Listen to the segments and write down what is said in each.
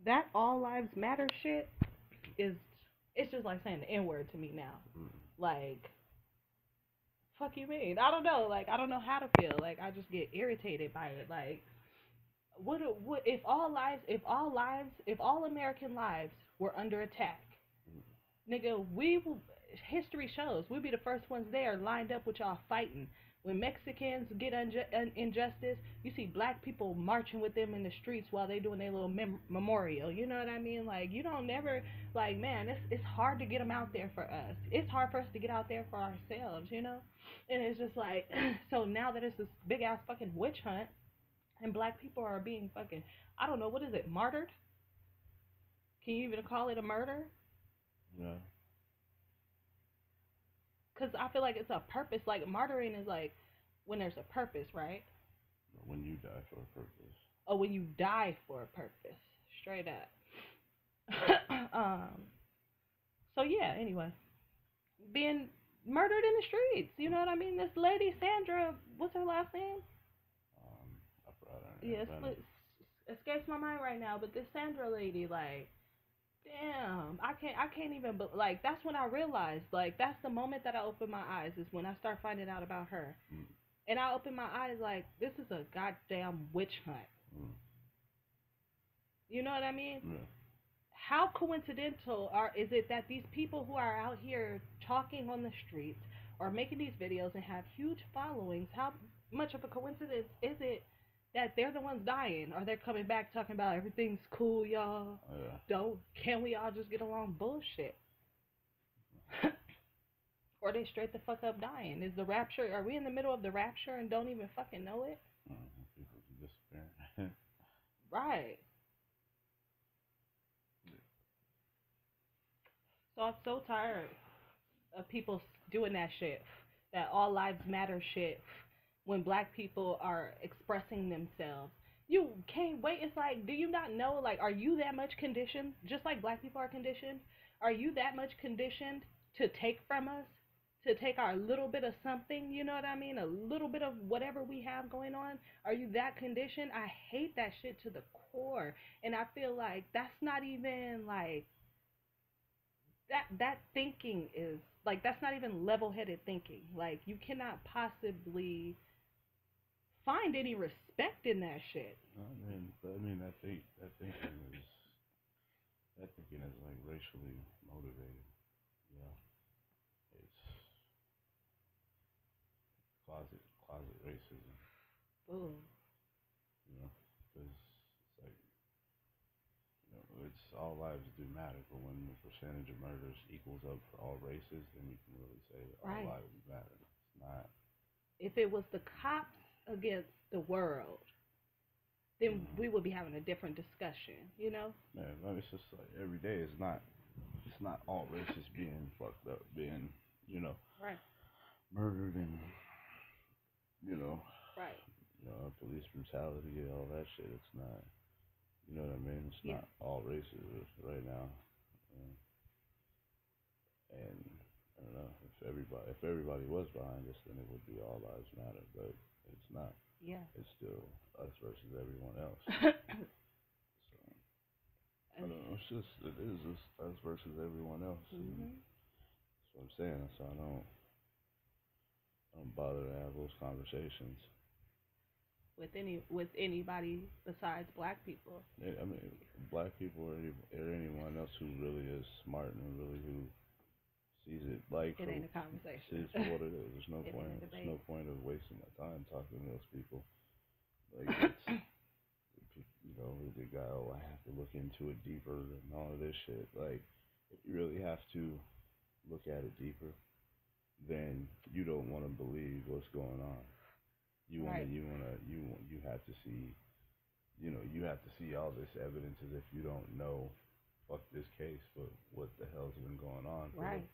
that all lives matter shit is, it's just like saying the N word to me now. Like, fuck you mean? I don't know. Like, I don't know how to feel. Like, I just get irritated by it. Like, what if if all American lives were under attack, nigga? History shows we'll be the first ones there, lined up with y'all fighting. When Mexicans get injustice, you see black people marching with them in the streets while they doing their little memorial. You know what I mean? Like, you don't never, like, man, it's hard to get them out there for us. It's hard for us to get out there for ourselves, you know. And it's just like, so now that it's this big ass fucking witch hunt, and black people are being fucking, I don't know, what is it, martyred? Can you even call it a murder? Yeah. Because I feel like it's a purpose. Like, martyring is like when there's a purpose, right? When you die for a purpose. Or when you die for a purpose. Straight up. um. So yeah. Anyway, being murdered in the streets. You know what I mean? This lady Sandra, what's her last name? I forgot her Yeah, name. escapes my mind right now. But this Sandra lady, like, damn, I can't even, like, that's when I realized, like, that's the moment that I opened my eyes, is when I start finding out about her. Mm. And I opened my eyes like, this is a goddamn witch hunt. Mm. You know what I mean? Yeah. How coincidental is it that these people who are out here talking on the streets or making these videos and have huge followings, how much of a coincidence is it that they're the ones dying, or they're coming back talking about everything's cool, y'all? Yeah. Don't Can we all just get along? Bullshit. Or they straight the fuck up dying. Is the rapture? Are we in the middle of the rapture and don't even fucking know it? People disappearing. Right. So I'm so tired of people doing that shit, that all lives matter shit, when black people are expressing themselves. You can't wait. It's like, do you not know? Like, are you that much conditioned? Just like black people are conditioned. Are you that much conditioned to take from us? To take our little bit of something, you know what I mean? A little bit of whatever we have going on. Are you that conditioned? I hate that shit to the core. And I feel like that's not even like, that thinking is like, that's not even level-headed thinking. Like, you cannot possibly find any respect in that shit. I mean that thinking is like racially motivated. You know, it's closet racism. Ooh. You know, because it's like, it's all lives do matter, but when the percentage of murders equals up for all races, then you can really say all Right. lives matter. It's not. If it was the cops against the world, then Mm-hmm. we would be having a different discussion, you know? Man, it's just like every day. It's not all races being fucked up, being, you know, Right. murdered, and you know, Right. police brutality and all that shit. It's not. You know what I mean? It's Yeah. not all races right now. And, and I don't know, if everybody was behind us, then it would be all lives matter. But it's not. Yeah. It's still us versus everyone else. So I don't know. It is just us versus everyone else, and Mm-hmm. that's what I'm saying. So I don't bother to have those conversations. With anybody besides black people. I mean, black people or anyone else who really is smart and really who sees it like It for ain't a conversation. sees it for what it is. There's no It point. ain't a There's debate. no point of wasting my time talking to those people. Like, it's, they got, oh, I have to look into it deeper and all of this shit. Like, if you really have to look at it deeper, then you don't want to believe what's going on. Right. You have to see, you have to see all this evidence as if you don't know, fuck this case, but what the hell's been going on Right.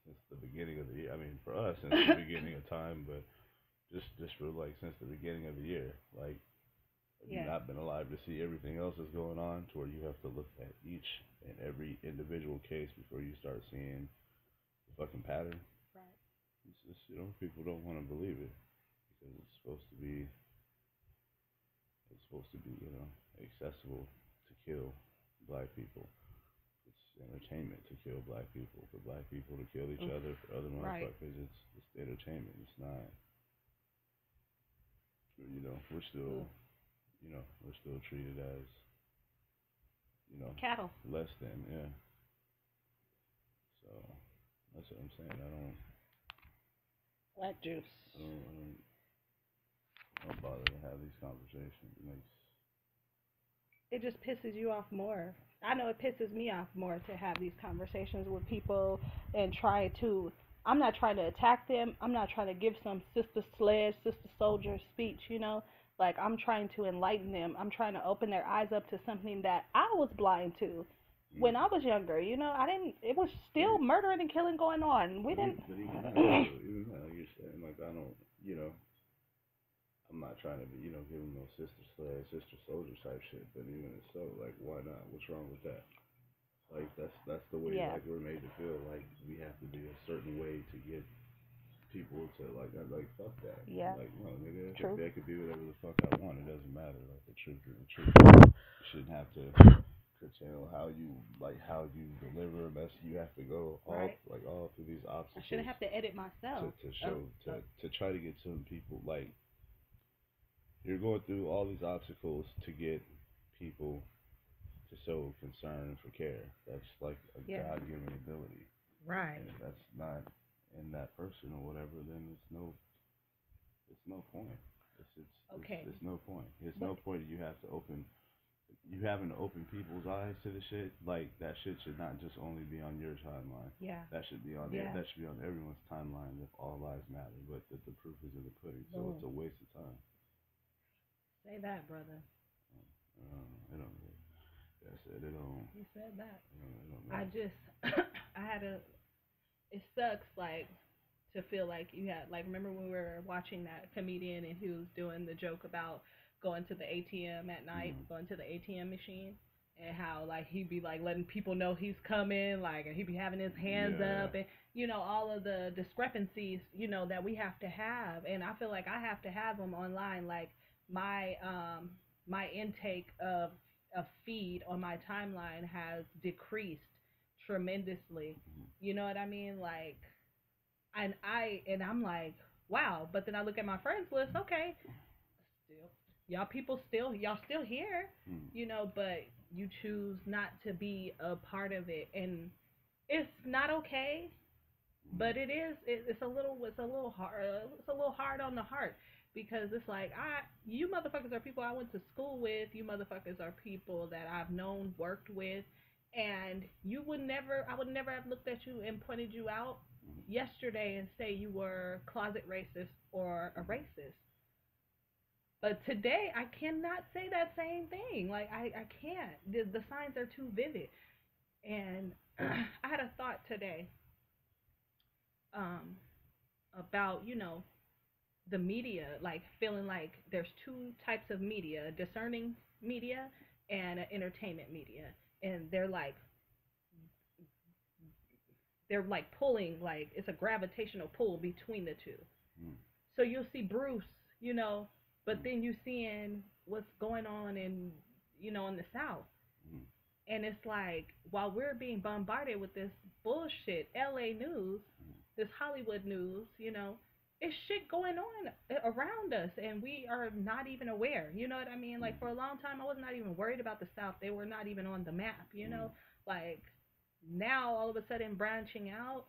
since the beginning of the year. I mean, for us since the beginning of time, but just for like since the beginning of the year. Like, have you Yeah. not been alive to see everything else that's going on, to where you have to look at each and every individual case before you start seeing the fucking pattern? Right. It's just, people don't want to believe it because it's supposed to be, accessible to kill, black people. It's entertainment to kill black people. For black people to kill each other, for other Right. motherfuckers, it's entertainment. It's not. We're still, we're still treated as, Cattle. less than, yeah. So that's what I'm saying. Black juice. I don't, I don't, I don't bother to have these conversations. It just pisses you off more. I know it pisses me off more to have these conversations with people and try to. I'm not trying to attack them. I'm not trying to give some sister sledge, sister soldier speech, Like, I'm trying to enlighten them. I'm trying to open their eyes up to something that I was blind to when I was younger. I didn't, it was still murdering and killing going on. We didn't. But even that, like you're saying, like I don't, I'm not trying to be, give them no sister sledge, sister soldier type shit. But even so, like, why not? What's wrong with that? Like, that's the way Yeah. like we're made to feel. Like we have to be a certain way to get people to like fuck that. Yeah. Like, no, nigga, True. I could be whatever the fuck I want. It doesn't matter. Like the truth is the truth. You shouldn't have to curtail how you deliver a message. You have to go Right. all through these I obstacles shouldn't have to edit myself. to show to try to get some people. Like, you're going through all these obstacles to get people to show concern for care. That's like a Yeah. God-given ability. Right. And if that's not in that person or whatever, then it's no point. Okay. It's no point. It's no point that you having to open people's eyes to the shit. Like, that shit should not just only be on your timeline. Yeah. That should be on Yeah. that should be on everyone's timeline if all lives matter. But the proof is in the pudding, so it's a waste of time. Say that, brother. I don't know. I said it don't. You said that. It don't I matter. just, I had a. It sucks, like, to feel like you had, like, remember when we were watching that comedian and he was doing the joke about going to the ATM at night, going to the ATM machine, and how, like, he'd be, like, letting people know he's coming, like, and he'd be having his hands up, and, all of the discrepancies, that we have to have, and I feel like I have to have them online, like, my intake of feed on my timeline has decreased tremendously. You know what I mean? Like, and I'm like, wow. But then I look at my friends list. Okay, still, y'all still here. But you choose not to be a part of it, and it's not okay. But it is. It's a little. It's a little hard. It's a little hard on the heart because it's like you motherfuckers are people I went to school with. You motherfuckers are people that I've known, worked with, and I would never have looked at you and pointed you out yesterday and say you were closet racist or a racist. But today I cannot say that same thing. Like, I can't. The signs are too vivid. And I had a thought today um, about, the media, like feeling like there's two types of media, discerning media and entertainment media. And they're like pulling, like it's a gravitational pull between the two. So you'll see Bruce, but then you seeing what's going on in the South. And it's like, while we're being bombarded with this bullshit LA news, this Hollywood news, it's shit going on around us and we are not even aware. You know what I mean? Like, for a long time I was not even worried about the South. They were not even on the map, Like, now all of a sudden branching out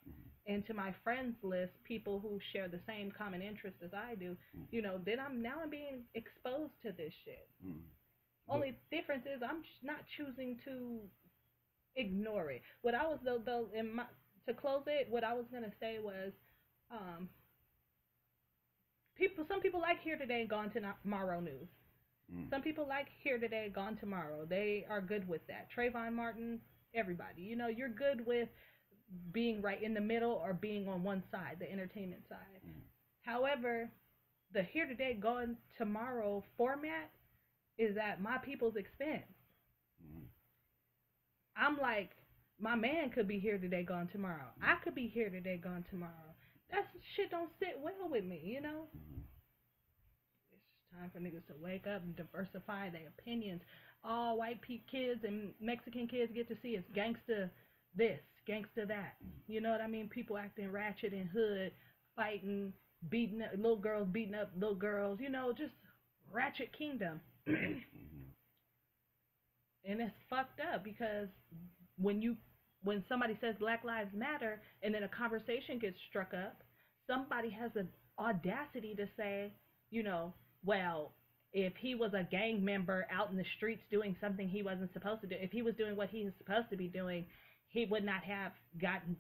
into my friends list, people who share the same common interests as I do, then I'm being exposed to this shit. Only difference is I'm not choosing to ignore it. What I was though to close it, what I was gonna say was, some people like Here Today, Gone Tomorrow news. Some people like Here Today, Gone Tomorrow. They are good with that. Trayvon Martin, everybody. You're good with being right in the middle or being on one side, the entertainment side. However, the Here Today, Gone Tomorrow format is at my people's expense. I'm like, my man could be here today, gone tomorrow. I could be here today, gone tomorrow. That shit don't sit well with me, It's time for niggas to wake up and diversify their opinions. all white kids and Mexican kids get to see is gangster this, gangster that. You know what I mean? People acting ratchet and hood, fighting, beating up little girls, beating up little girls. You know, just ratchet kingdom. Mm-hmm. And it's fucked up because when you when somebody says Black Lives Matter and then a conversation gets struck up, somebody has the audacity to say, you know, well, if he was a gang member out in the streets doing something he wasn't supposed to do, if he was doing what he was supposed to be doing, he would not have gotten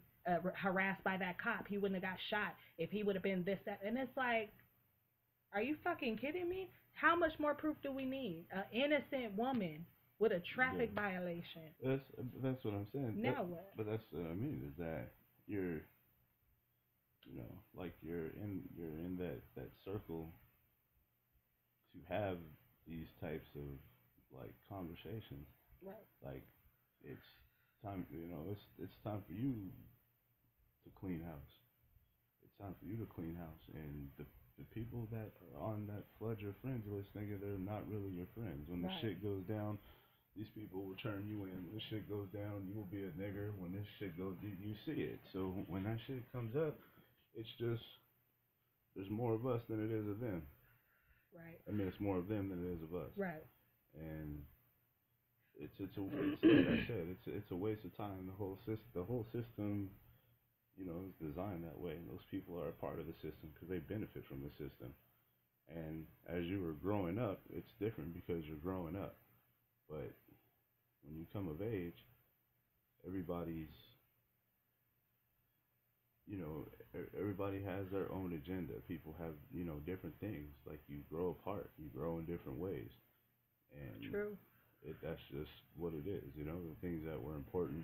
harassed by that cop. He wouldn't have got shot if he would have been this, that. And it's like, are you fucking kidding me? How much more proof do we need? An innocent woman with a traffic Yeah. violation. That's what I'm saying. Now what? But that's what I mean is that you're, like you're in that circle to have these types of like conversations. Right. Like it's time, it's time for you to clean house. It's time for you to clean house, and the people that are on that flood your friends list, nigga, they're not really your friends. When the Right. shit goes down, these people will turn you in. When this shit goes down, you will be a nigger. When this shit goes, you see it. So when that shit comes up, it's just there's more of us than it is of them. Right. I mean, it's more of them than it is of us. Right. And it's like I said, it's a waste of time. The whole system, is designed that way, and those people are a part of the system because they benefit from the system. And as you were growing up, it's different because you're growing up. But when you come of age, everybody's, everybody has their own agenda. People have, different things. Like you grow apart, you grow in different ways, and True. that's just what it is. The things that were important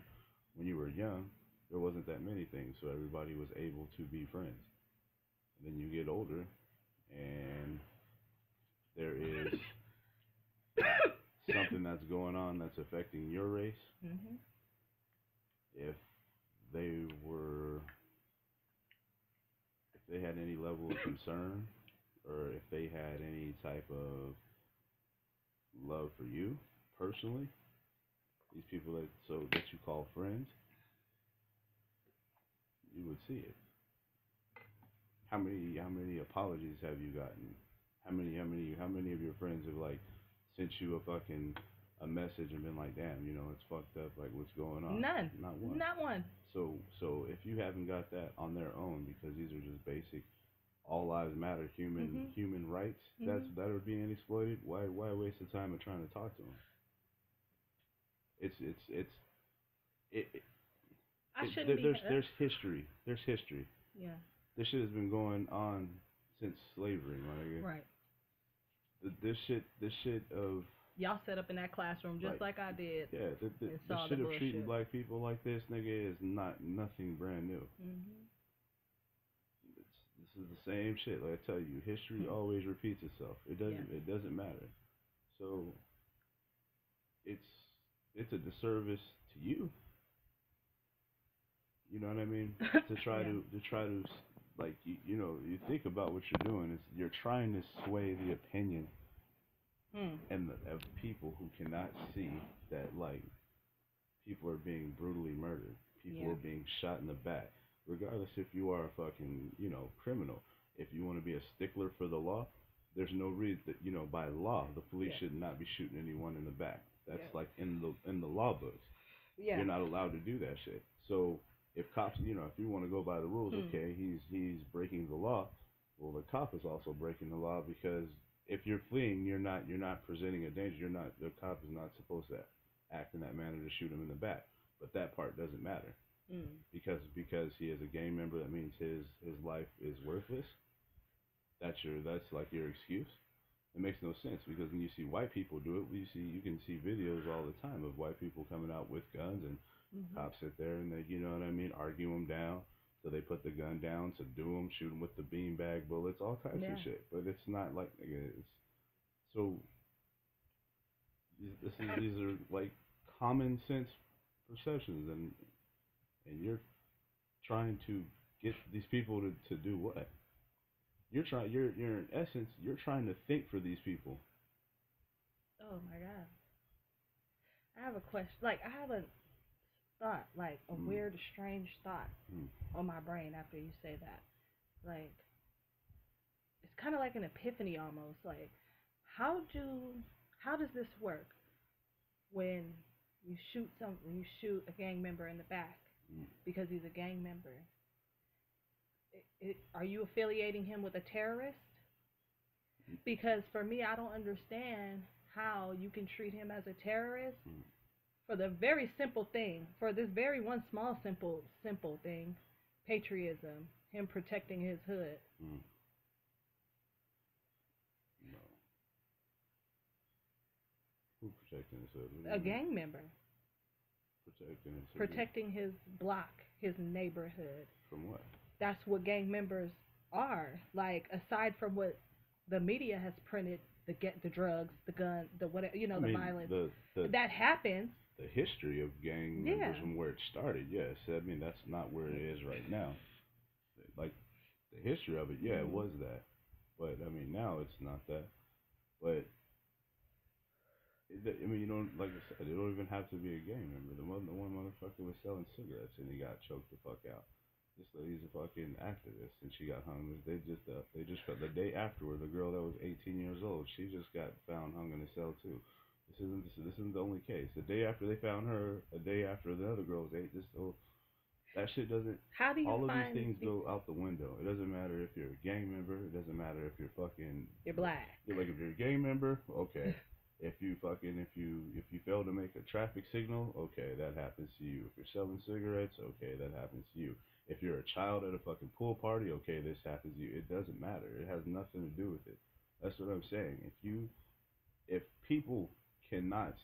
when you were young, there wasn't that many things, so everybody was able to be friends. And then you get older, and there is something that's going on that's affecting your race. Mhm. If they were, if they had any level of concern, or if they had any type of love for you personally, these people that you call friends, you would see it. How many apologies have you gotten? How many of your friends have like sent you a message and been like, damn, it's fucked up, like what's going on? None. Not one. Not one. So if you haven't got that on their own, because these are just basic all lives matter Mhm. human rights Mhm. that are being exploited, why waste the time of trying to talk to them? It's it, I shouldn't be. there's history. There's history. Yeah. This shit has been going on since slavery, my nigga. Right. This shit of Y'all set up in that classroom just like I did. yeah, And the saw the shit of treating bullshit. black people like this, nigga, is not nothing brand new. Mhm. This is the same shit. Like I tell you, history Mhm. always repeats itself. Yeah. It doesn't matter. So it's it's a disservice to you. You know what I mean? To try Yeah. to like you think about what you're doing is you're trying to sway the opinion Hmm. and of people who cannot see that like people are being brutally murdered, people Yeah. are being shot in the back, regardless if you are a fucking criminal. If you want to be a stickler for the law, there's no reason that by law the police Yeah. should not be shooting anyone in the back. That's Yeah. like in the law books. Yeah. You're not allowed to do that shit. So if cops, if you want to go by the rules, Hmm. okay, he's breaking the law. Well, the cop is also breaking the law because if you're fleeing, you're not presenting a danger. You're not the cop is not supposed to act in that manner to shoot him in the back. But that part doesn't matter Hmm. because he is a gang member. That means his life is worthless. That's like your excuse. It makes no sense because when you see white people do it, you can see videos all the time of white people coming out with guns and Mhm. cops sit there and they, what I mean, argue them down. So they put the gun down, subdue them, shoot them with the beanbag bullets, all types Yeah. of shit. But it's not like nigga, it's so these are like common sense perceptions, and you're trying to get these people to do what? You're in essence you're trying to think for these people. Oh my God. I have a question. Like, I have a thought, like a weird, strange thought Mm. on my brain after you say that. Like, it's kind of like an epiphany almost. Like, how do how does this work when when you shoot a gang member in the back Mm. because he's a gang member? Are you affiliating him with a terrorist? Because for me, I don't understand how you can treat him as a terrorist Mm. for the very simple thing, for this very one small simple thing, patriotism, him protecting his hood. Mm. No. Who protecting his hood? What do A you mean? gang member Protecting his hood? protecting his block, his neighborhood. From what? That's what gang members are. Like, aside from what the media has printed, the drugs, the gun, the whatever, I the mean, violence the that happens. the history of gang Yeah. members from where it started, yes. I mean, that's not where it is right now. Like, the history of it, yeah, it Mhm. was that. But, I mean, now it's not that. But, I mean, you don't, like I said, it don't even have to be a gang member. The one motherfucker was selling cigarettes and he got choked the fuck out. This lady's a fucking activist and she got hung. They just the day afterward, the girl that was 18 years old, she just got found hung in a cell too. This isn't the only case. The day after they found her, a day after the other girl was eight. That shit doesn't. How do you All of these find things go out the window. It doesn't matter if you're a gang member. It doesn't matter if you're fucking. you're black? Like if you're a gang member, okay. If you fail to make a traffic signal, okay, that happens to you. If you're selling cigarettes, okay, that happens to you. If you're a child at a fucking pool party, okay, this happens to you. It doesn't matter. It has nothing to do with it. That's what I'm saying. If people cannot